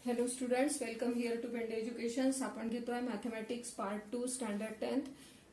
Hello students, welcome here to Pande educations. आपण घेतोय mathematics part 2 standard 10th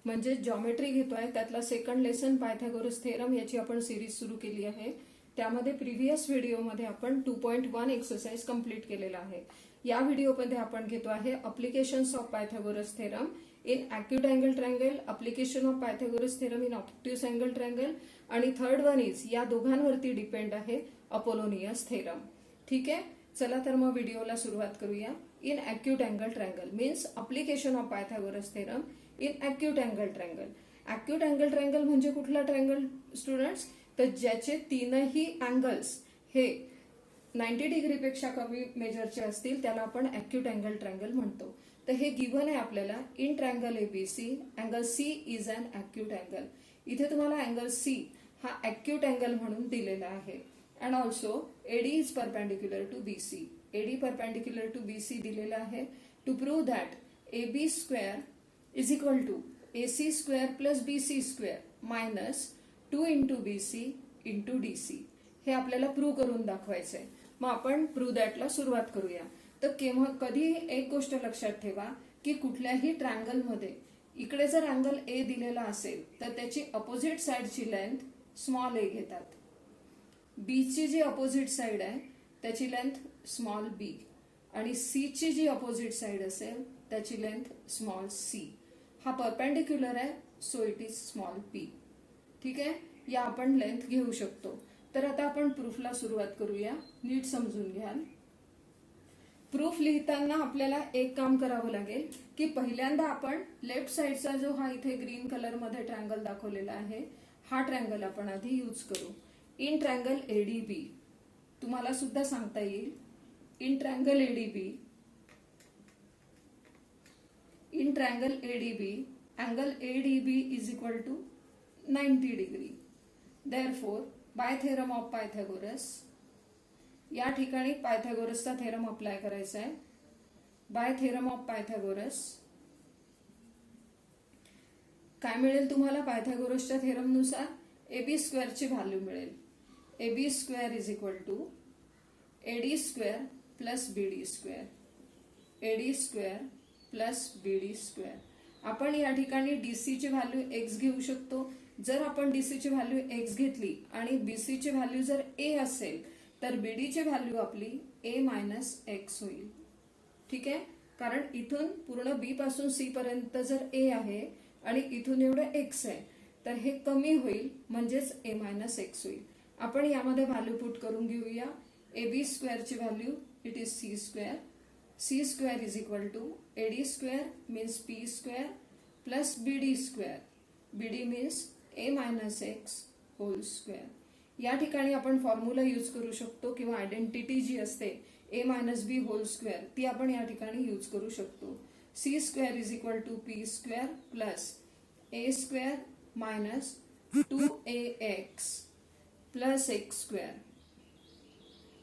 म्हणजे geometry घेतोय. त्यातला सेकंड लेसन पायथागोरस थेरम याची आपण सिरीज सुरू केली आहे. त्यामध्ये प्रिव्हियस व्हिडिओमध्ये आपण 2.1 एक्सरसाइज कंप्लीट केलेला आहे. या व्हिडिओमध्ये आपण घेतो आहे applications of Pythagoras theorem in acute angle triangle, application of Pythagoras theorem in obtuse angle triangle आणि थर्ड वन इज या दोघांवरती डिपेंड आहे अपोलोनियस थेरम. ठीक आहे, चला तर मग व्हिडिओला सुरुवात करूया. In acute angle triangle means application of Pythagoras theorem in acute angle triangle. Acute angle triangle म्हणजे कुठला ट्रायंगल स्टुडंट्स? तर ज्याचे तीनही अँगल्स हे 90 डिग्रीपेक्षा कमी मेजरचे असतील त्याला आपण ॲक्यूट अँगल ट्रायंगल म्हणतो. तर हे गिव्हन आहे आपल्याला. In triangle ABC angle C is an acute angle. इथे तुम्हाला अँगल सी हा ॲक्यूट अँगल म्हणून दिलेला आहे. And also AD is perpendicular to BC. AD perpendicular to BC दिलेला आहे. To prove that AB square is equal to AC square plus BC square minus 2 into BC into DC. हे आपल्याला prove करून दाखवायचं आहे. मग आपण प्रूव्ह दॅटला सुरुवात करूया. तर केव्हा कधी एक गोष्ट लक्षात ठेवा की कुठल्याही ट्रायंगलमध्ये इकडे जर अँगल A दिलेला असेल तर त्याची अपोजिट साइडची लेंथ स्मॉल a घेतात. बी ची जी अपोजिट साइड आहे त्याची लेंथ स्मॉल बी आणि सी ची जी अपोजिट साइड असेल त्याची लेंथ स्मॉल सी. हा परपेंडिक्युलर आहे so it is small P. ठीक आहे, या आपण लेंथ घेऊ शकतो. तर आता आपण प्रूफला सुरुवात करूया. नीट समजून घ्याल. प्रूफ लिहिताना आपल्याला एक काम करावं लागेल की पहिल्यांदा आपण लेफ्ट साइडचा जो हा इथे ग्रीन कलर मध्ये ट्रायंगल दाखवलेला आहे हा ट्रायंगल आपण आधी यूज करू. इन ट्रायंगल एडीबी तुम्हाला सुद्धा सांगता येईल. In triangle ADB angle ADB is equal to 90 degree. Therefore by theorem of Pythagoras या ठिकाणी पायथागोरसचा थेरम अप्लाय करायचा आहे. बाय थेरम ऑफ पायथागोरस काय मिळेल तुम्हाला? पायथागोरसच्या थेरमनुसार AB स्क्वेअरची व्हॅल्यू मिळेल. AB square is equal to AD square plus BD square. AD square plus BD square. आपण या ठिकाणी DC ची व्हॅल्यू x घेऊ शकतो. जर आपण DC ची व्हॅल्यू x घेतली आणि BC ची व्हॅल्यू जर a असेल तर BD ची व्हॅल्यू आपली a मायनस x होईल. ठीक आहे, कारण इथून पूर्ण B पासून C पर्यंत जर a आहे आणि इथून एवढं x आहे तर हे कमी होईल म्हणजेच a मायनस x होईल. आपण यामध्ये व्हॅल्यू पुट करून घेऊया. AB स्क्वेअरची value it is C square. C square is equal to AD square means P square plus BD square. BD means a minus x whole square. या ठिकाणी आपण formula use करू शकतो किंवा आयडेंटिटी जी असते a minus B whole square ती आपण या ठिकाणी यूज करू शकतो. C square is equal to P square plus a square minus 2ax plus x square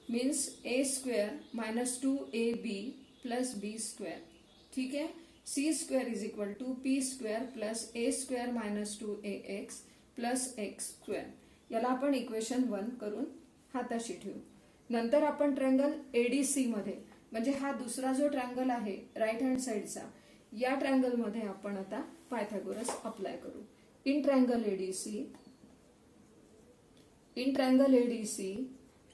means a square minus 2ab plus b square. ठीक आहे, C square is equal to P square plus a square minus 2ax plus x square. याला आपण equation 1 करून हाताशी ठेवू. नंतर आपण triangle ADC मध्ये म्हणजे हा दुसरा जो ट्रायंगल आहे राईट हँड साइडचा या ट्रायंगल मध्ये आपण आता पायथागोरस अप्लाय करू. In triangle ADC,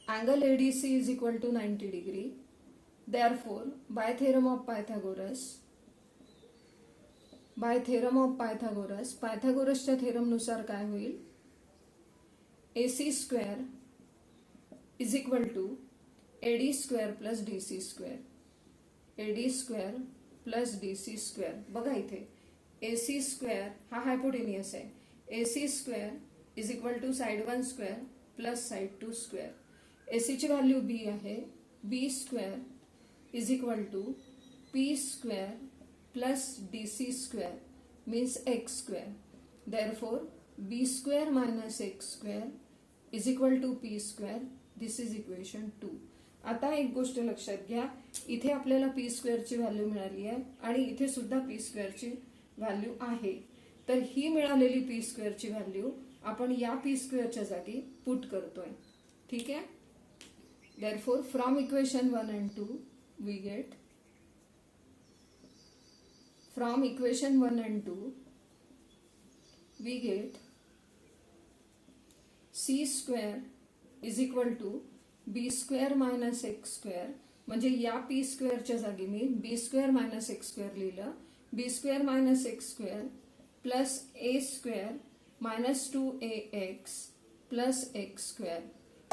angle ADC is equal to 90 degree. Therefore, by theorem of Pythagoras, पायथागोरसच्या थेरम नुसार काय होईल? AC square is equal to AD square plus DC square. AD square plus DC square. बघा इथे AC square हा hypotenuse आहे. AC square is equal to side 1 square plus side 2 square. AC ची value B आहे. B square is equal to P square plus DC square means x square. Therefore B square minus x square is equal to P square. This is equation 2. आता एक गोष्ट लक्षात घ्या, इथे आपल्याला P स्क्वेअरची value मिळाली आहे आणि इथे सुद्धा P स्क्वेअरची व्हॅल्यू आहे. तर ही मिळालेली P स्क्वेअरची व्हॅल्यू आपण या P स्क्वेअरच्या जागी पुट करतोय. ठीक आहे, Therefore, from equation 1 and 2, we get from equation 1 and 2 we get c square is equal to b square minus x square, म्हणजे या p स्क्वेअरच्या जागी मी b square minus x square लिहिलं. b square minus x square plus a square minus 2ax plus x square.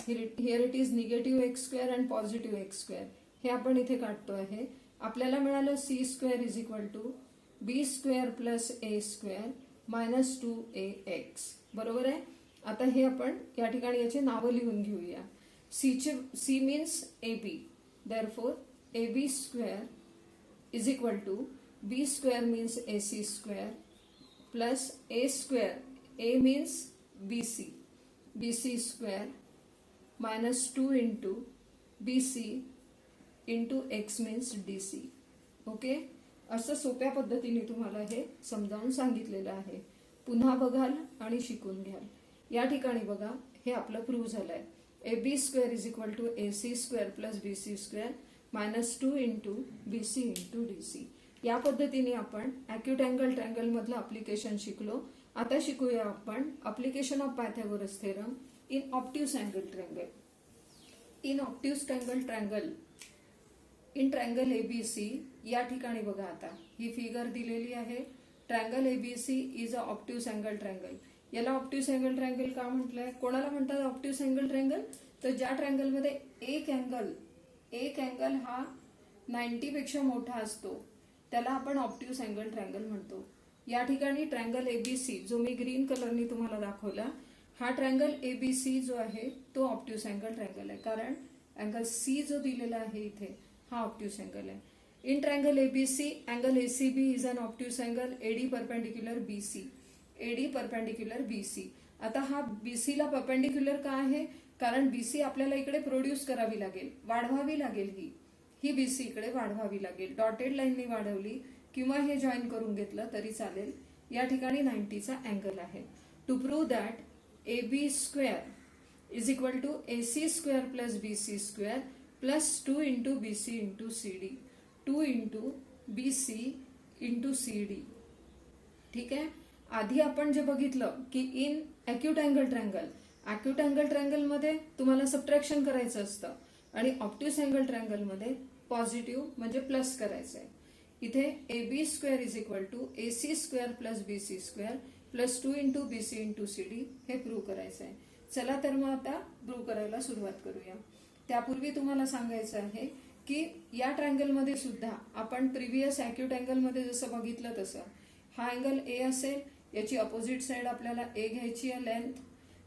Here it is negative x square and positive x square. हे आपण इथे काढतो आहे. आपल्याला मिळालं c square is equal to b square plus a square minus 2ax. बरोबर आहे. आता हे आपण या ठिकाणी याची नावं लिहून घेऊया. c means ab, therefore ab square is equal to b square means ac square plus a square, a means bc square minus 2 into bc into x means dc. Okay, असं सोप्या पद्धतीने तुम्हाला हे समजावून सांगितलेलं आहे. पुन्हा बघाल आणि शिकून घ्याल. या ठिकाणी बघा, हे आपलं प्रूव्ह झालंय. ab square is equal to ac square plus bc square minus 2 into bc into dc. या पद्धतीने आपण अॅक्यूट अँगल ट्रँगल मधलं अप्लिकेशन शिकलो. आता शिकूया आपण application of Pythagoras theorem in obtuse angle triangle. In obtuse angle triangle in triangle ABC. या ठिकाणी बघा, आता ही फिगर दिलेली आहे. Triangle ABC is a obtuse angle triangle. याला ऑब्ट्यूस अँगल ट्रँगल का म्हटलंय? कोणाला म्हणतात ऑब्ट्यूस अँगल ट्रँगल? तर ज्या ट्रँगलमध्ये एक अँगल हा 90 पेक्षा मोठा असतो त्याला आपण ऑब्ट्यूस अँगल ट्रँगल म्हणतो. या ठिकाणी ट्रँगल एबीसी जो मी ग्रीन कलरनी तुम्हाला दाखवला, हा ट्रँगल एबीसी जो आहे तो ऑब्ट्यूस अँगल ट्रँगल आहे. कारण अँगल सी जो दिलेला आहे इथे हा ऑब्ट्यूस अँगल आहे. In triangle ABC angle ACB is an obtuse angle AD perpendicular BC. AD perpendicular BC. आता हा बीसी ला परपेंडिक्युलर का आहे? कारण बीसी आपल्याला इकडे प्रोड्यूस करावी लागेल, वाढवावी लागेल. ही बीसी इकडे वाढवावी लागेल. डॉटेड लाईननी वाढवली किंवा हे जॉईन करून घेतलं तरी चालेल. या ठिकाणी 90चा अँगल आहे. To prove that AB square is equal to AC square plus BC square plus 2 into BC into CD. 2 into BC into CD. ठीक आहे. आधी आपण जे बघितलं की इन अॅक्यूट अँगल ट्रँगल मध्ये तुम्हाला सबट्रॅक्शन करायचं असतं आणि ऑब्ट्यूस अँगल ट्रँगल मध्ये पॉझिटिव्ह म्हणजे प्लस करायचं आहे. इथे AB square is equal to AC square plus BC square plus 2 into BC into CD हे प्रूव्ह करायचं आहे. चला तर मग आता प्रूव्ह करायला सुरुवात करूया. त्यापूर्वी तुम्हाला सांगायचं आहे की या ट्रँगलमध्ये सुद्धा आपण प्रिव्हियस अॅक्यूट अँगलमध्ये जसं बघितलं तसं हा अँगल A असेल, याची अपोजिट साइड आपल्याला A घ्यायची आहे. लेंथ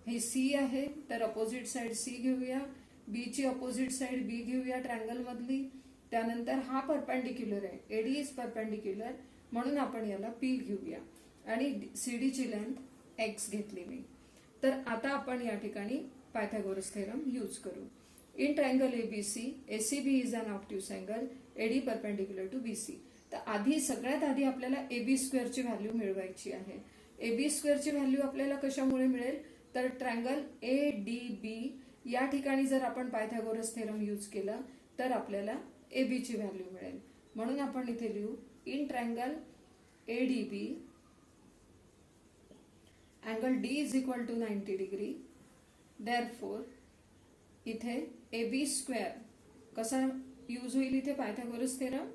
ही C आहे, तर अपोजिट साइड C घेऊया. B ची अपोजिट साइड B घेऊया ट्रँगल मधली. त्यानंतर हा परपेंडिक्युलर आहे, AD इज परपेंडिक्युलर, म्हणून आपण याला P घेऊया आणि CD ची लेंथ X घेतली मी. तर आता आपण या ठिकाणी पायथागोरस थेरम यूज करू. In triangle ABC ACB is an obtuse angle AD perpendicular to BC. तर सगळ्यात आधी आपल्याला AB स्क्वेअरची व्हॅल्यू मिळवायची आहे. AB स्क्वेअरची व्हॅल्यू आपल्याला कशामुळे मिळेल? तर ट्रँगल ADB या ठिकाणी जर आपण पायथागोरस थेरम यूज केला तर आपल्याला AB ची व्हॅल्यू मिळेल. म्हणून आपण इथे लिहू in triangle ADB angle D is equal to 90 degree. Therefore इथे AB स्क्वेअर कसा यूज होईल इथे Pythagoras theorem?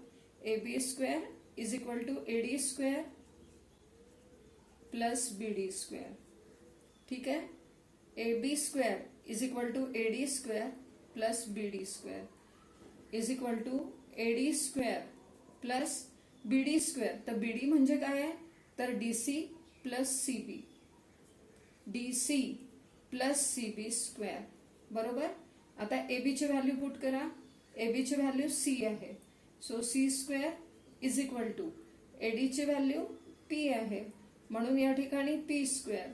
AB square is equal to AD square plus BD square. ठीक आहे. AB square is equal to AD square plus BD square is equal to AD square plus BD square. तर BD म्हणजे काय आहे? तर DC plus CB. DC plus CB square. बरोबर. आता AB ची व्हॅल्यू पुट करा. AB ची व्हॅल्यू C आहे, so C square is equal to AD ची व्हॅल्यू P आहे, म्हणून या ठिकाणी P स्क्वेअर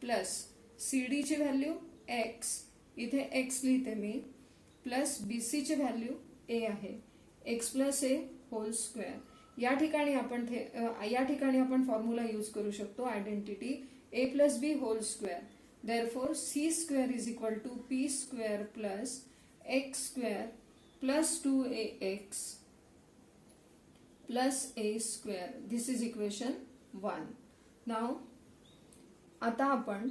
प्लस CD ची व्हॅल्यू X, इथे X लिहिते मी, प्लस BC ची व्हॅल्यू A आहे, X plus A whole square. या ठिकाणी आपण फॉर्म्युला यूज करू शकतो, identity A plus B whole square. Therefore C square is equal to P square plus X square plus 2ax plus a square. This is equation 1. Now आता आपण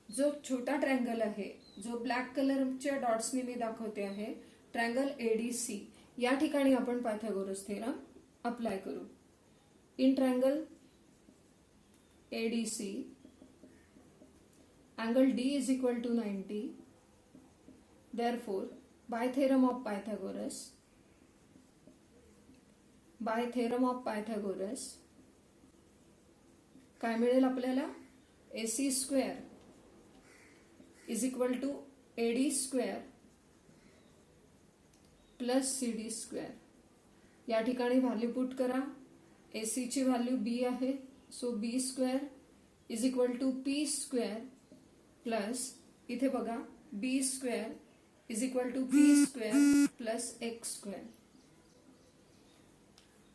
जो छोटा triangle आहे, जो ब्लॅक कलरच्या डॉट्सनी मी दाखवते आहे, ट्रायंगल एडीसी, या ठिकाणी आपण पायथागोरस थेरम अप्लाय करू. In triangle ADC angle D is equal to 90. Therefore, by theorem of Pythagoras, काय मिळेल आपल्याला? AC square is equal to AD square plus CD square. या ठिकाणी व्हॅल्यू पुट करा. AC ची व्हॅल्यू B आहे, so B square is equal to P square plus इथे बघा B square is equal to P square plus X square.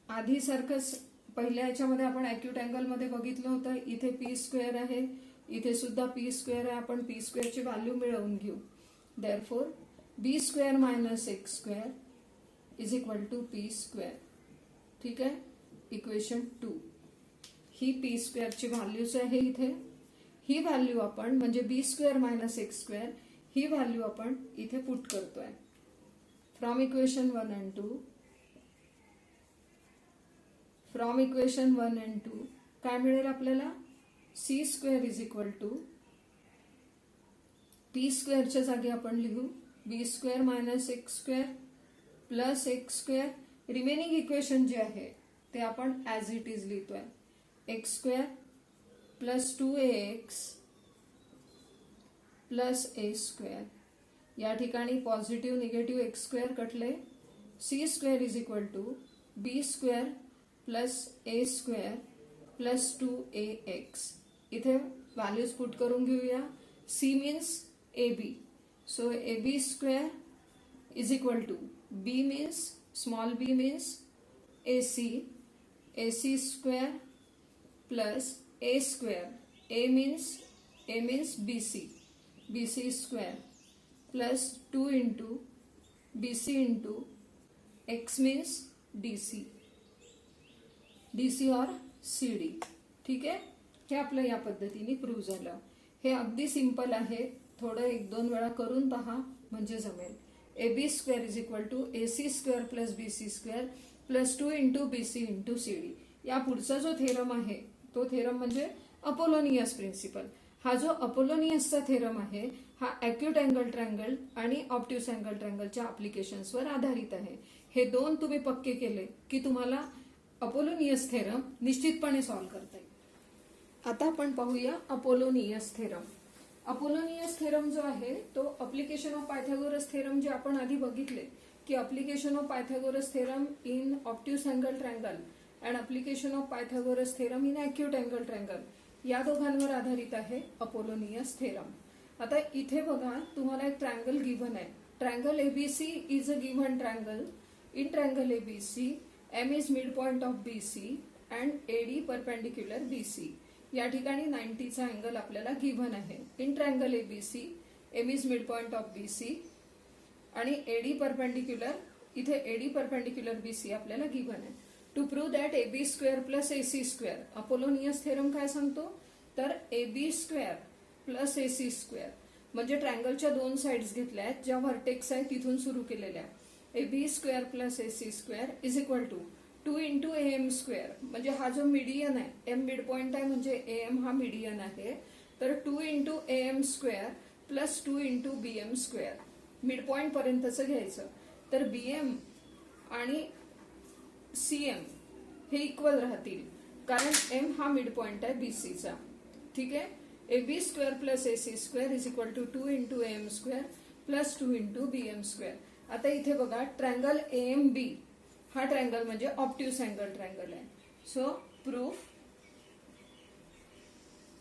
आधी सारखंच पहिल्या याच्यामध्ये आपण अॅक्यूट अँगल मध्ये बघितलं होतं. इथे P स्क्वेअर आहे, इथे सुद्धा P स्क्वेअर आहे. आपण P स्क्वेअरची व्हॅल्यू मिळवून घेऊ. Therefore B square minus X square is equal to P square. ठीक आहे, इक्वेशन 2. ही P स्क्वेअरची व्हॅल्यूच आहे इथे. ही व्हॅल्यू आपण म्हणजे B square minus x square, ही व्हॅल्यू आपण इथे पुट करतोय. फ्रॉम इक्वेशन 1 and 2, काय मिळेल आपल्याला? C square is equal to P स्क्वेअरच्या जागी आपण लिहू B square minus x square plus x square. Remaining equation जे आहे ते आपण ॲज इट इज लिहितोय. X square plus 2ax plus a square. या ठिकाणी पॉझिटिव्ह निगेटिव्ह एक्स स्क्वेअर कटले. C square is equal to B square plus a square plus 2ax. इथे values put करून घेऊया. C means AB, so AB square is equal to B means small b means AC square plus A square, A means BC square plus 2 into BC into X means DC or CD. ठीक आहे, हे आपलं या पद्धतीने prove झालं. हे अगदी simple आहे. थोडं 1-2 वेळा करून पहा म्हणजे जमेल. AB square is equal to AC square plus BC square plus 2 into BC into CD. या पुढचा जो थेरम आहे तो थेरम म्हणजे अपोलोनियस प्रिन्सिपल. हा जो अपोलोनियसचा थेरम आहे हा अॅक्यूट अँगल ट्रायंगल आणि ऑब्ट्यूस अँगल ट्रायंगलच्या ऍप्लिकेशन्सवर आधारित आहे. हे दोन तुम्ही पक्के केले की तुम्हाला अपोलोनियस थेरम निश्चितपणे सॉल्व्ह करता येईल. आता आपण पाहूया अपोलोनियस थेरम. अपोलोनियस थेरम जो आहे तो अप्लिकेशन ऑफ पायथागोरस थेरम जे आपण आधी बघितले की application of Pythagoras theorem in obtuse angle triangle and application of Pythagoras theorem in acute angle triangle, या दोघांवर आधारित आहे अपोलोनियस थेरम. आता इथे बघा तुम्हाला एक ट्रायंगल गिव्हन आहे. Triangle ABC is a given triangle. In triangle ABC M is mid point of BC and AD perpendicular BC. या ठिकाणी 90चा अँगल आपल्याला गिव्हन आहे. In triangle ABC M is mid point of BC आणि AD perpendicular, इथे AD perpendicular BC आपल्याला given आहे. To prove that AB square plus AC square, Apollonius theorem काय सांगतो तर AB square plus AC square म्हणजे ट्रायंगलच्या दोन साइड्स घेतल्या आहेत, ज्या व्हर्टेक्स आहे तिथून सुरू केलेल्या. AB square plus AC square is equal to 2 into AM square, म्हणजे हा जो मीडियन आहे, M मिड पॉइंट आहे म्हणजे AM हा मीडियन आहे, तर 2 into AM square plus 2 into BM square. Mid point पर्यंतचं घ्यायचं. तर BM आणि CM हे इक्वल राहतील कारण M हा मिड पॉइंट आहे BCचा. ठीक आहे, AB square plus AC square is equal to 2 into AM square plus 2 into BM square. आता इथे बघा ट्रायंगल AMB हा ट्रायंगल म्हणजे ऑब्ट्यूस अँगल ट्रायंगल आहे. So proof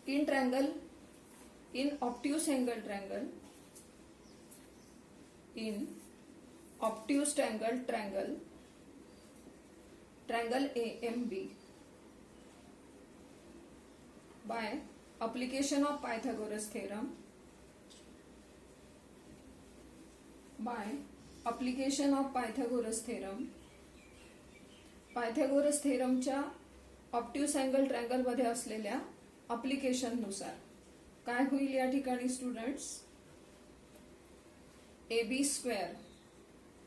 in triangle in obtuse angle triangle in obtuse angle triangle triangle AMB by application of Pythagoras theorem application of Pythagoras theorem. Pythagoras थेरमच्या obtuse angle triangle मध्ये असलेल्या application नुसार काय होईल या ठिकाणी students, ए B square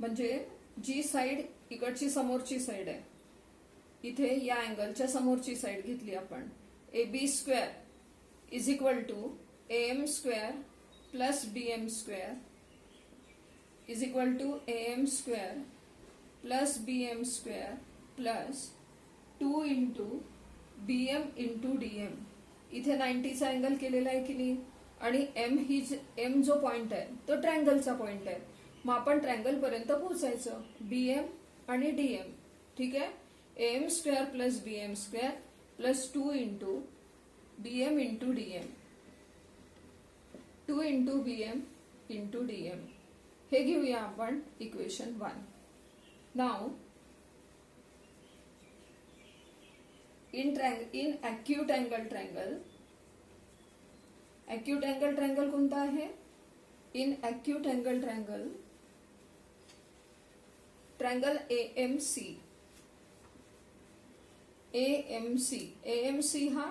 म्हणजे जी side इकडची समोरची साइड आहे, इथे या अँगलच्या समोरची साइड घेतली आपण, A B square is equal to A M square plus B M square is equal to A M square plus B M square plus 2 into B M into D M. इथे 90चा angle केलेला आहे की नाही, आणि M जो point आहे तो ट्रायंगलचा पॉइंट आहे. मग आपण ट्रायंगल पर्यंत पोहोचायचं, बी एम आणि डी एम. ठीक आहे, A M square plus B M square plus 2 into B M into D M, 2 into B M into D M. हे घेऊया आपण इक्वेशन 1. नाव in acute angle triangle, acute angle triangle कोणता आहे, in acute angle triangle, triangle AMC. AMC हा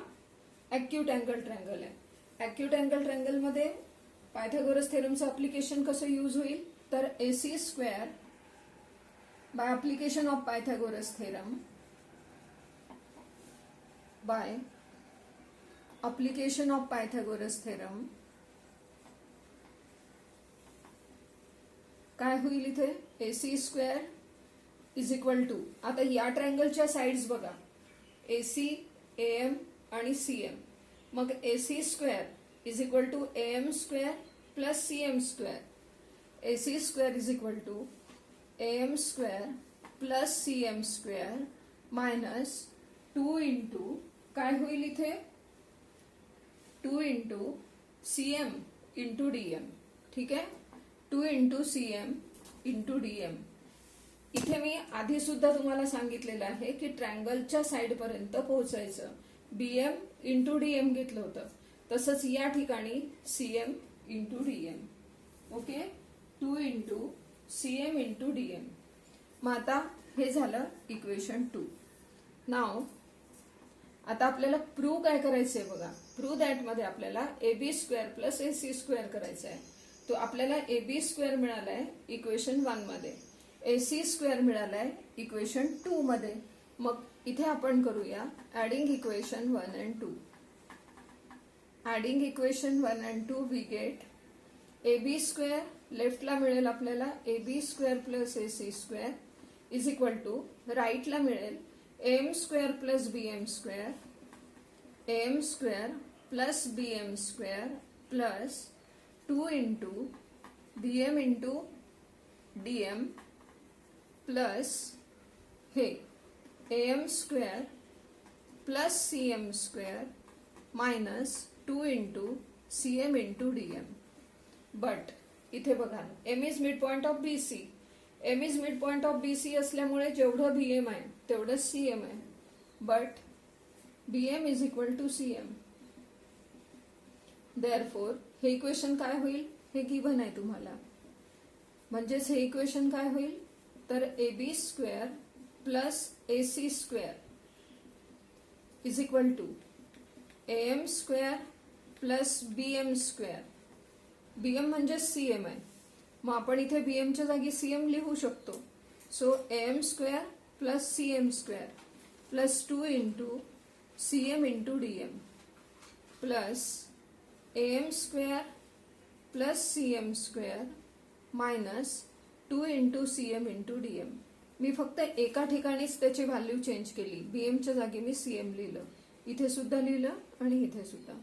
acute angle triangle आहे. acute angle triangle मध्ये Pythagoras थेरमचं अप्लिकेशन कसं यूज होईल, तर AC square by application of Pythagoras theorem by application of Pythagoras theorem काय होईल इथे, AC square is equal to, आता या ट्रायंगलच्या साइड्स बघा, AC, AM आणि CM. मग AC square is equal to AM square plus CM square. AC square is equal to AM square plus CM square minus 2 into काय होईल इथे, 2 into CM into DM. ठीक आहे, 2 इंटू CM इंटू डीएम. इथे मी आधी सुद्धा तुम्हाला सांगितलेलं आहे की ट्रायंगलच्या साइड पर्यंत पोहोचायचं, बीएम इंटू डीएम घेतलं होतं, तसंच या ठिकाणी CM into DM. Okay, 2 into CM into DM. मग आता हे झालं इक्वेशन 2. नाव आता आपल्याला प्रूव्ह काय करायचंय बघा, प्रूव्ह दॅट मध्ये आपल्याला A B square plus A C square करायचा आहे. तो आपल्याला ए बी स्क्वेअर मिळालाय इक्वेशन 1 मध्ये, ए सी स्क्वेअर मिळालाय इक्वेशन 2 मध्ये. मग इथे आपण करूया adding equation 1 and 2. Adding equation 1 and 2 we get A B square, लेफ्टला मिळेल आपल्याला A B square plus A C square is equal to, राईटला मिळेल M square plus B M square, M square plus B M square plus 2 into B M into D M plus हे M square plus C M square minus 2 into C M into D M. But इथे बघा, M is mid point of B C. M is mid point of B C असल्यामुळे जेवढं BM आहे तेवढं CM आहे, but BM is equal to CM. Therefore हे equation काय होईल, हे गिव्हन आहे तुम्हाला, म्हणजेच हे इक्वेशन काय होईल, तर A B square plus A C square is equal to A M square plus B M square. BM म्हणजे सीएम आहे, मग आपण इथे बीएमच्या जागी सीएम लिहू शकतो. So M square plus CM square plus 2 into CM into DM plus M square plus CM square minus 2 into CM into DM. मी फक्त एका ठिकाणीच त्याची व्हॅल्यू चेंज केली, बीएमच्या जागी मी सीएम लिहिलं, इथे सुद्धा लिहिलं आणि इथे सुद्धा.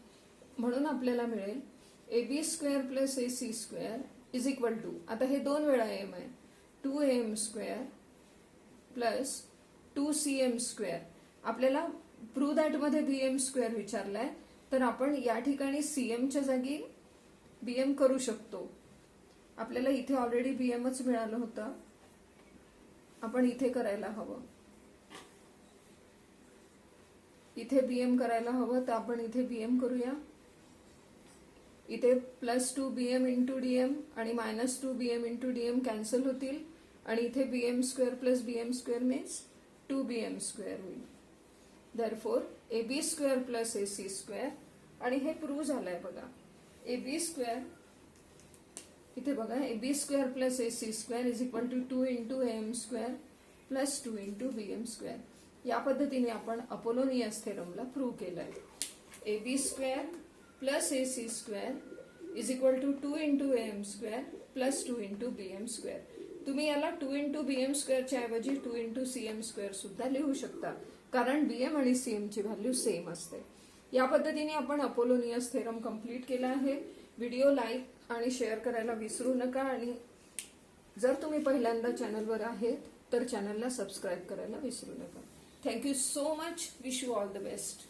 म्हणून आपल्याला मिळेल A B square plus A C square is equal to, आता हे 2 वेळा एम आहे, 2 M square plus 2 C M square. आपल्याला प्रूव्ह दॅट मध्ये बीएम स्क्वेअर विचारलाय, तर आपण या ठिकाणी सीएमच्या जागी बीएम करू शकतो. आपल्याला इथे ऑलरेडी बीएमच मिळालं होतं, आपण इथे करायला हवं, इथे बीएम करायला हवं, तर आपण इथे बीएम करूया. इथे +2bm इंटू डीएम आणि -2bm इंटू डीएम कॅन्सल होतील आणि इथे bm square plus bm square means 2bm square होईल. Therefore, AB square plus AC square आणि हे प्रूव्ह झालंय बघा. AB स्क्वेअर इथे बघा AB square plus AC square is equal to 2 into AM square plus 2 into BM square. या पद्धतीने आपण अपोलोनियस थेरमला प्रूव्ह केलंय. AB square plus AC square is equal to 2 into AM square plus 2 into BM square. तुम्ही याला 2 into BM स्क्वेअरच्या ऐवजी 2 into CM square सुद्धा लिहू शकता, कारण BM आणि CM ची व्हॅल्यू सेम असते. या पद्धतीने आपण अपोलोनियस थेरम कंप्लीट केला आहे. व्हिडिओ लाईक आणि शेअर करायला विसरू नका आणि जर तुम्ही पहिल्यांदा चॅनलवर आहेत तर चॅनलला सबस्क्राईब करायला विसरू नका. Thank you so much. Wish you all the best.